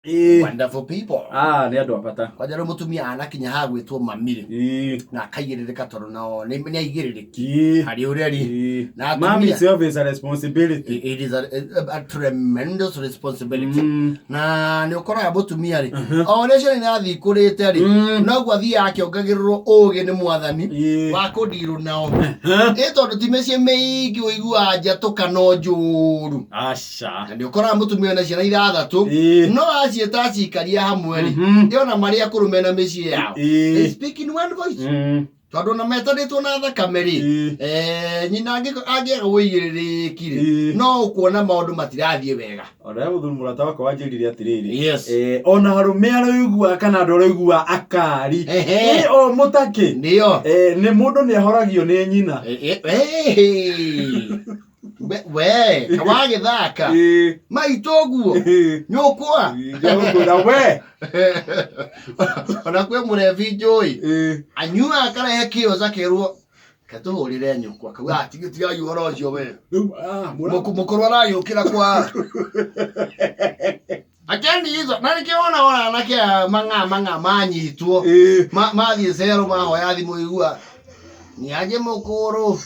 Wonderful people. Ni andu apata. Kwa jaro mutumia anakinya ha gwitwo mamire. Na akaigirika toro nao ni aigiririki. Hari ureri. Na mami self is a responsibility. It is a tremendous responsibility. Na ni ukora mutumia ri. Onesha ni athi kurite ri. No gwathi yake ongagirwo uge ni mwathani wa kudiru nao. Tondu timecie meigi uigua anja tukano njuru. Asha. Ni ukora mutumia na ciana ithathatu. No acieta cikaria hamwe ri. Ndiona maria kurumena micii yao. They speak in one voice. Tondu na metanitwo na thakame ri. Nyina angiaga wigiririki ri. No kuona maundu matirathie wega. Ora muthuri murata wako wanjirire atiriri. Yes. Ona harume araigua kana araigua akari. O mutaki. Ndio. Ni mundu ni ahoragio ni nyina. We, kawage thaka. Maitoguo. Nyokwa. Nyokwa we. Ona kwe murevi joy. Anyua akarehe kio zakerwo. Katuhurire nyokwa. Kawa tiga yuhoro ucio we. Mukuru arayukira kwa. Akendi hizo. Na nikiona ona anake manga manyitwo. Mathi zero mahoya thimu igua. Ni aje mukuru.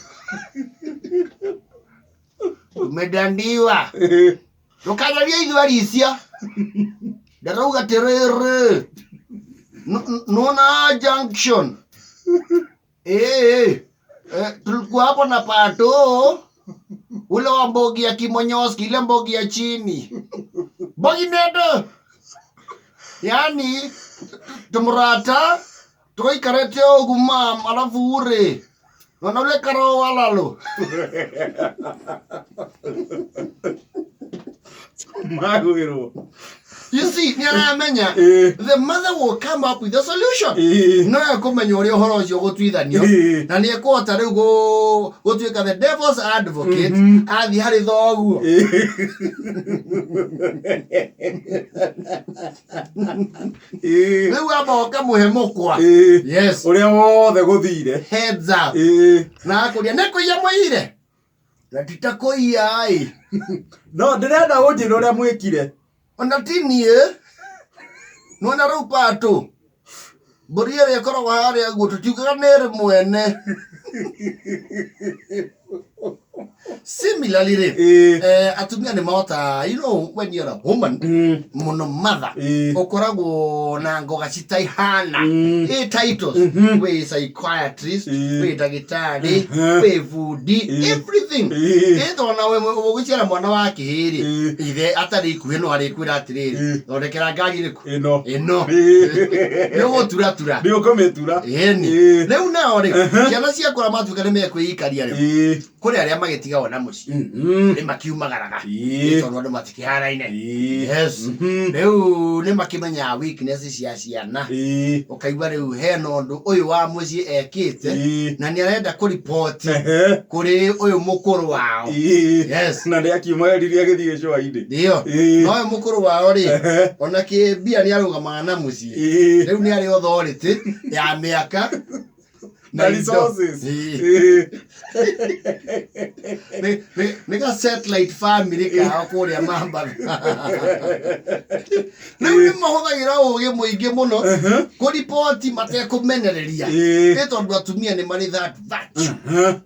Umedandiwa. Nukadaria idwari isia. Darauga terere. Nona junction. Tulikuwa hapo na pato. Ule wa mbogi ya kimonyoski, ile mbogi ya chini. Mbogi nedo. Yani, tumurata. Tukoikarete ogumam, alafu ure. Wana ule karo walalo. Maguiro. You see, the mother will come up with a solution. No yakomenya uri horo cio gutwithanio. Na ni ekota riu gutwika the devil's advocate athi hari thoguo. Riu aboka muhe mukwa. Yes. Uria wothe guthire. Heads up. Na akuria nekuia mwire. Na titakoia ai. No ndirenda unjira uria mwikire. Ona tinie. Nona rupato. Buriere yakoragwo haria gutu tiugaga nere mwene. Similarly, atumia ni mahota, you know, when you're a woman, mono mother, okoragwo na ngoga citaihana, titles, we psychiatrist, we dagitari, we foodie, everything. Tona we guciara mwana wa kihiri, ithe atari kuheno ari kwira atiriri, thondekera ngari riku. Ino. Ndio gutura. Ndio kometura. Eni. Riu nao ri, ciana cia kura matuka ni mekwikaria ri. Kuri aria magetiga ona muci. Ni makiumagaraga. Tondu andu matikiharaine. Yes. Riu ni makimenya weakness cia ciana. Ukaigua riu hena undu uyu wa muci ekite na ni arenda ku report kuri uyu mukuru wao. Yes. Na ndi akiumagariria githie cwa-ini. Ndio. No uyu mukuru wao ri ona kibia ni arugamaga na muci. Riu ni ari authority ya miaka na resources. Nigga satellite family ka kuria mamba. Riu ni mahuthagira ugi muingi muno ku report mate kumenereria. Tondu atumia ni mari that virtue.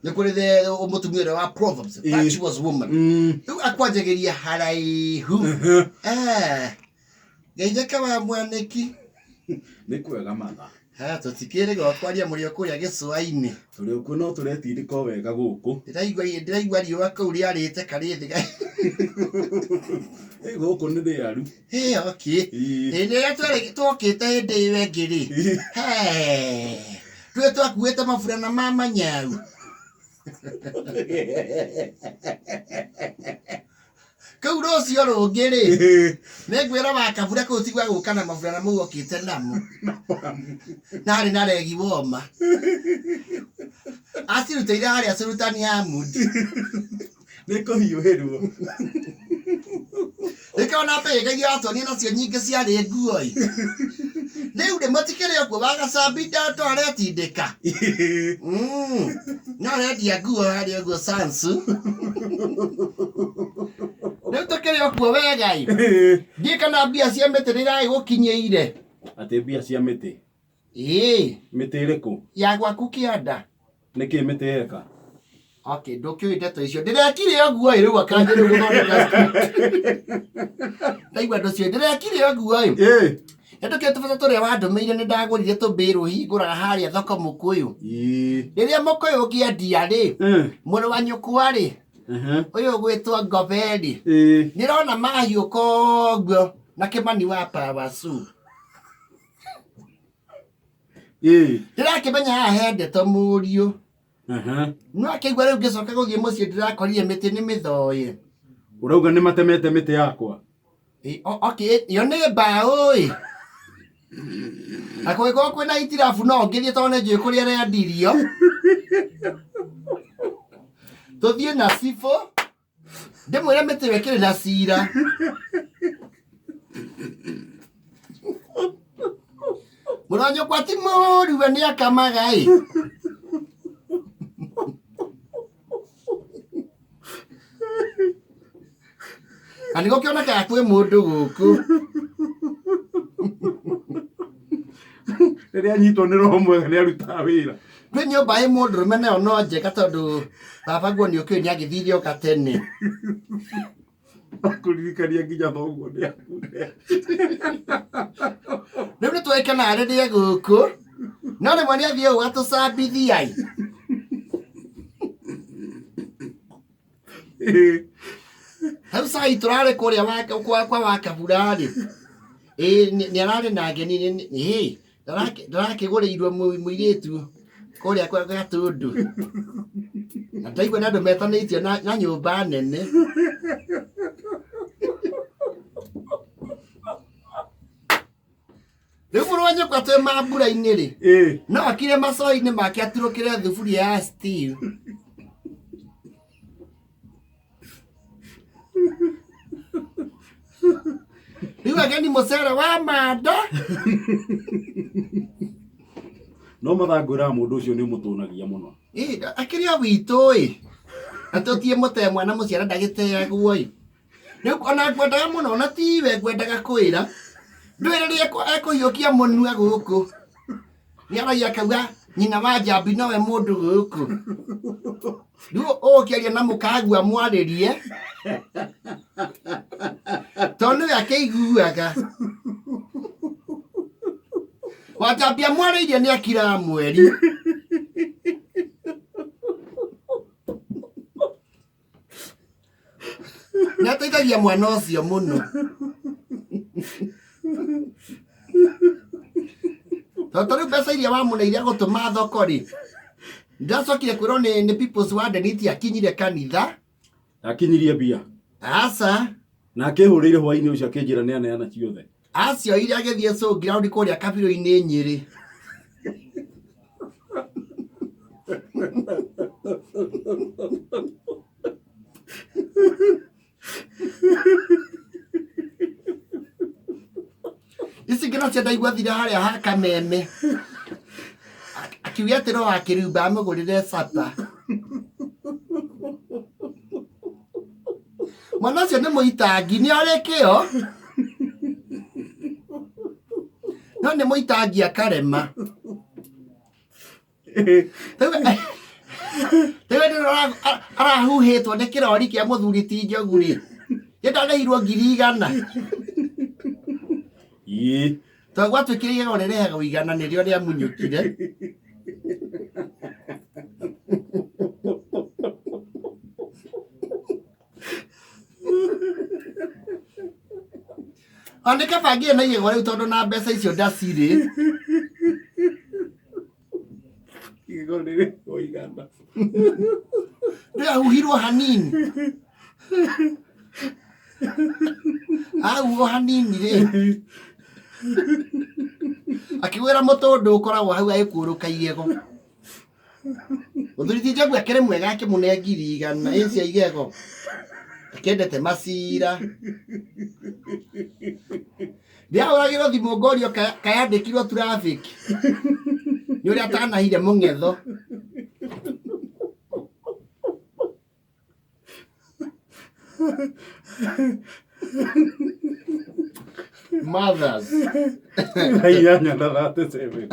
Ni kuri the umutumia wa Proverbs, virtuous woman. Riu akwanjagiria haraihu. Geitheka wa mwaniki. Ni kwega matha. Tutikire gwakwaria murio kuria gicua-ini. Turi uku no turetindika wega guku. Ndiraigua riua kau riarite karithi. Guku ni riaru. Okay. Ni twokite hindi iwe ngiri. Twe twakuite maburana ma manyau. Kau rocio rungiri negwira wakabura kau tigwa guka na maburana mau okite namo. Nari na regi woma. Asiruteire hari asurutani ya mudi. Niko hiuherwo. Nikaona pega atoni nacio nyingi ciari nguoi. Riu de matikire okwo bagacambinda to aretindika. Na redia nguo hari nguo sansu. Riu tukiri ndakire okuo wegai ndikana mbia cia mĩtĩ nĩirai gũkinyĩire atĩ mbia cia mĩtĩ mĩtĩ ĩrĩkũ ya gwaku kĩanda nĩkĩ mĩtĩ yeka okay ndũkĩũĩ ndeto icio ndĩrekire ũguo rĩu akanjĩrĩu gũthondeka ndaigua ndũcio ndĩrekire ũguo ndũkĩũĩ tũbata tũrĩa wandũmĩire nĩ ndagũrire tũmbĩrũ hingũraga harĩa thoko mũkũyũ rĩrĩa mũkũyũ ũkĩendia rĩ mũrũ wa nyũkwa rĩ ũyũ gwĩtwo Ngoberi nĩrona mahiũ koguo na Kĩmani wa Pawasu ndĩrakĩmenya haha he ndeto mũriũ no akĩigua rĩu ngĩcoka gũthiĩ mũciĩ ndĩrakorire mĩtĩ nĩ mĩthoe ũrauga nĩ matemete mĩtĩ yakwa okay yo nĩ mbaũ akũgĩkorwo kwĩna itirabu no ngĩthiĩ tondũ nĩ njũĩ kũrĩa rendirio tũthiĩ na cibũ ndĩmwĩre mĩtĩ ĩyo ĩkĩrĩ na cira mũrũ wa nyũkwa ti mũũru we nĩ akamaga na nĩgũkĩonekaga kwĩ mũndũ gũkũ rĩrĩa anyitwo nĩ roho mwega nĩ arutaga wĩra kwĩ nyũmba ĩ mũndũrũme nayo no njega tondũ baba guo nĩ ũkĩũĩ nĩ agĩthire oka tene kũririkania nginya thoguo nĩ akure rĩu nĩ twĩkenaga rĩrĩa gũkũ no rĩmwe nĩ athiĩ ũũ atũcambithia hau cai tũrarĩ kũrĩa kwa Wakabura-rĩ nĩ ararĩ na ngeni ndarakĩgũrĩirwo mũirĩtu kũrĩa kwa Gatũndũ na ndaigua nĩ andũ metanĩtio na nyũmba nene rĩu mũrũ wa nyũkwa twĩ mambura-inĩ-rĩ no akire macoi-inĩ make aturũkĩre thuburia ya steel rĩu ageni mũcere wa manda no mathangũraga mũndũ ũcio nĩ ũmũtũnagia mũno akĩrĩ o witũ atũtie mũte mwana mũciara ndagĩteagwo rĩu ona ngwendaga mũno na tiwe ngwendaga kwĩra ndwĩre rĩrĩa ekũhiũkia mũnua gũkũ nĩ aragia akauga nyina wa Njambi nowe mũndũ gũkũ rĩu ũkĩaria na mũkagua mwarĩrie tondũ nĩwe akĩiguaga Wa Njambi amwarĩirie nĩ akira mweri nĩ ateithagia mwana ũcio mũno tondũ rĩu mbeca iria wamũneire gũtũma thoko-rĩ ndacokire kwĩrwo nĩ People's Warden akinyire kanitha akinyirie mbia aca na akĩhũrĩire hwainĩ ũcio akĩnjĩra nĩ aneana ciothe acioire agĩthiĩ showground kũrĩa Kabirũ-inĩ Nyĩrĩ ici ngĩno cia ndaigua thira harĩa ha Kameme akiuga atĩ no akĩrumba amũgũrĩre sapa mwana ũcio nĩ mũitangi nĩ arĩ kĩo no nĩ mũitangi akarema rĩu arahuhĩtwo nĩ kĩrori kĩa mũthuri ti Njogu-rĩ nĩndaneirwo 100,000 tondũ gwatuĩkire igego rĩrehaga ũigananĩrio rĩa munyũkire ona kabangire na igego rĩu tondũ na mbeca icio ndacirĩ igego rĩrĩ ũigana rĩahuhirwo hanini ahuho hanini-rĩ akĩgwĩra mũtũndũ ũkoragwo hau agĩkũrũka igego mũthuri ti Njogu akĩrĩ mwega akĩmũne 100,000 cia igego akĩendete macira ndiahũragĩrwo thimũ ngorio kayandĩkirwo traffic nĩ ũrĩa atanahire mũng'etho Mothers. Inyanya na 37.